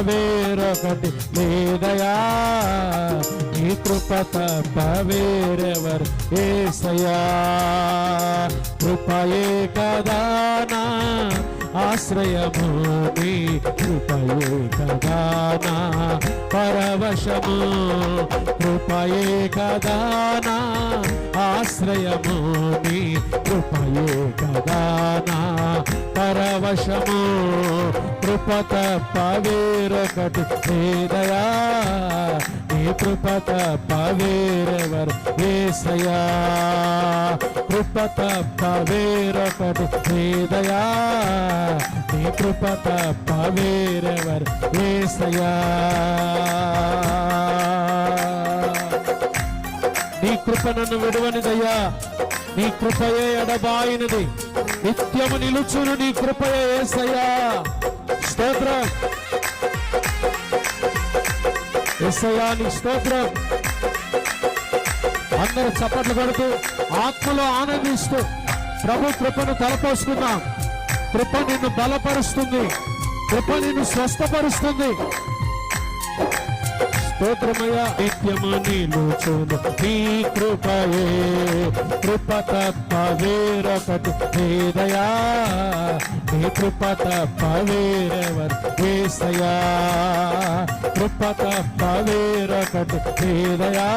వేరొకటి లేదయా, నీ కృప తప్ప వేరెవరు యేసయ్యా. కృపయే కదా నా ఆశ్రయము, నీ కృపయే కదా నా పరవశము. కృపయే కదా నా ఆశ్రయము, నీ కృపయే కదా నా పరవశము. కృప తప్ప వేరొకటి లేదయా, నీ కృప తప్ప వేరెవరు యేసయ్యా. కృప తప్ప వేరొకటి లేదయా, నీ కృప తప్ప వేరెవరు యేసయ్యా. నీ కృప నన్ను విడువనిదయ్యా, నీ కృపయే ఎడబాయినది, నిత్యము నిలుచును నీ కృపయే యేసయ్యా. స్తోత్రం యేసయ్యా, నీ స్తోత్రం. అందరూ చప్పట్లు కొడుతూ ఆత్మలో ఆనందిస్తూ ప్రభు కృపను తలపోసుకుందాం. కృప నిన్ను బలపరుస్తుంది, కృప నిన్ను స్వస్థపరుస్తుంది. స్తోత్రమయ్యా. నిత్యము నిలుచును నీ కృపయే, కృప తప్ప వేరొకటి లేదయా, నీ కృప తప్ప వేరెవరు యేసయ్యా. కృప తప్ప వేరొకటి లేదయా,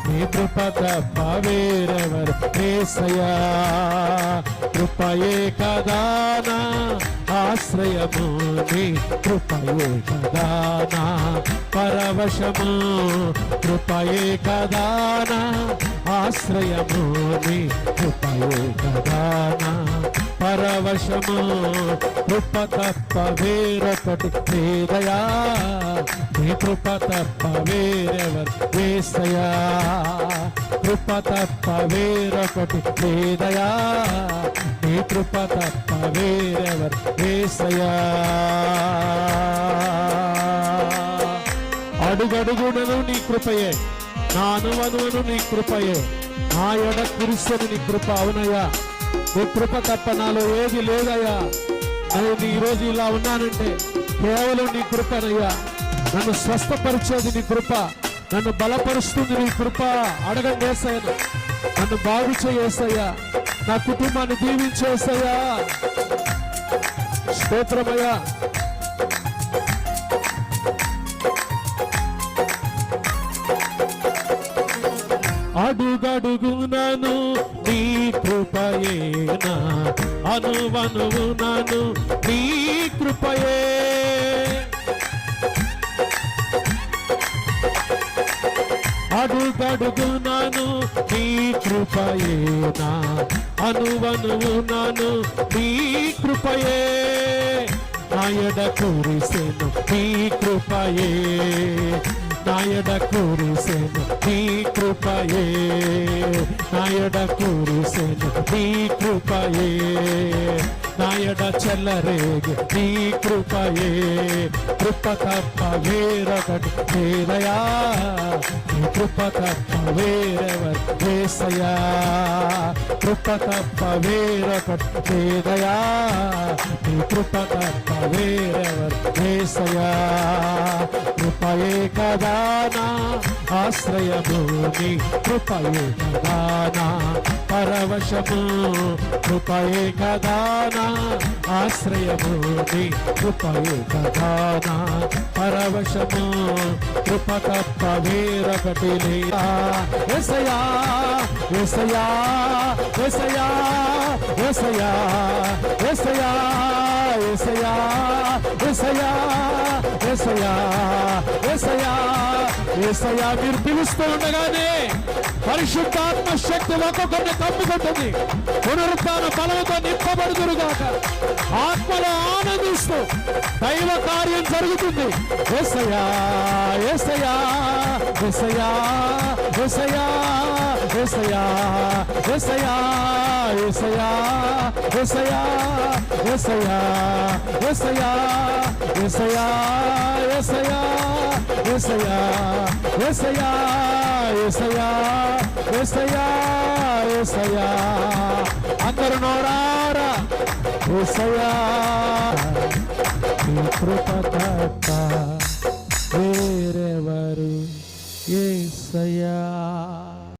నీ కృప తప్ప వేరెవరు యేసయ్యా. కృపయే కదా నా ఆశ్రయము, నీ కృపయే కదా నా పరవశము. కృపయే కదా నా ఆశ్రయము, నీ కృపయే కదా నా పరవశము. కృప తప్ప వేరొకటి లేదయా, నీ కృప తప్ప వేరెవరు యేసయ్యా. కృప తప్ప వేరొకటి లేదయా, నీ కృప తప్ప వేరెవరు యేసయ్యా. అడుగడుగునను నీ కృపయే, నా అనువనువను నీ కృపయే, నా ఎడ కురిసెను నీ కృప. అవునయ్యా, నీ కృప తప్ప నాలో ఏది లేదయ్యా. నేను ఈరోజు ఇలా ఉన్నానంటే కేవలం నీ కృపనయ్యా. నన్ను స్వస్థపరిచేది నీ కృప, నన్ను బలపరుస్తుంది నీ కృప. అడగండి యేసయ్యను, నన్ను బాగు చేయేసయ్యా, నా కుటుంబాన్ని దీవించేసయ్యా. స్తోత్రమయ్యా. అడుగడుగునను నీ కృపయేనా, అనువనువునను నీ కృపయే. అడుగడుగునను నీ కృపయేనా, అనువనువునను నీ కృపయే. నా ఎడ కురిసెను నీ కృపయే, నా ఎడ కురిసెను నీ కృపయే, నా ఎడ కురిసెను నీ కృపయే. నా ఎడ చెల్లరేగి నీ కృపయే. కృప తప్ప వేరొకటి లేదయా, నీ కృప తప్ప వేరెవరు యేసయ్యా. కృప తప్ప వేరొకటి లేదయా, నీ కృప తప్ప వేరెవరు యేసయ్యా. కృపయే కదా నా ఆశ్రయము, నీ కృపయే కదా నా పరవశము. కృపయే కదా నా ఆశ్రయము, నీ కృపయే కదా నా పరవశము. కృప తప్ప వేరొకటి లేదా. యేసయ్యా యేసయ్యా యేసయ్యా యేసయ్యా యేసయ్యా యేసయ్యా యేసయ్యా యేసయ్యా యేసయ్యా యేసయ్యా. మీరు పిలుస్తూ ఉండగానే పరిశుద్ధాత్మ శక్తి ఒక్కొక్కరిని కమ్ముకుంటుంది. పునరుత్థాన బలంతో నింపబడుదురుగాక. ఆత్మలో ఆనందిస్తూ దైవ కార్యం జరుగుతుంది. యేసయ్యా యేసయ్యా యేసయ్యా యేసయ్యా యేసయ్యా యేసయ్యా యేసయ్యా యేసయ్యా యేసయ్యా యేసయ్యా యేసయ్యా యేసయ్యా యేసయ్యా యేసయ్యా యేసయ్యా యేసయ్యా యేసయ్యా అందరూ నోరారా యేసయ్యా నీ కృప తప్ప వేరెవరు యేసయ్యా.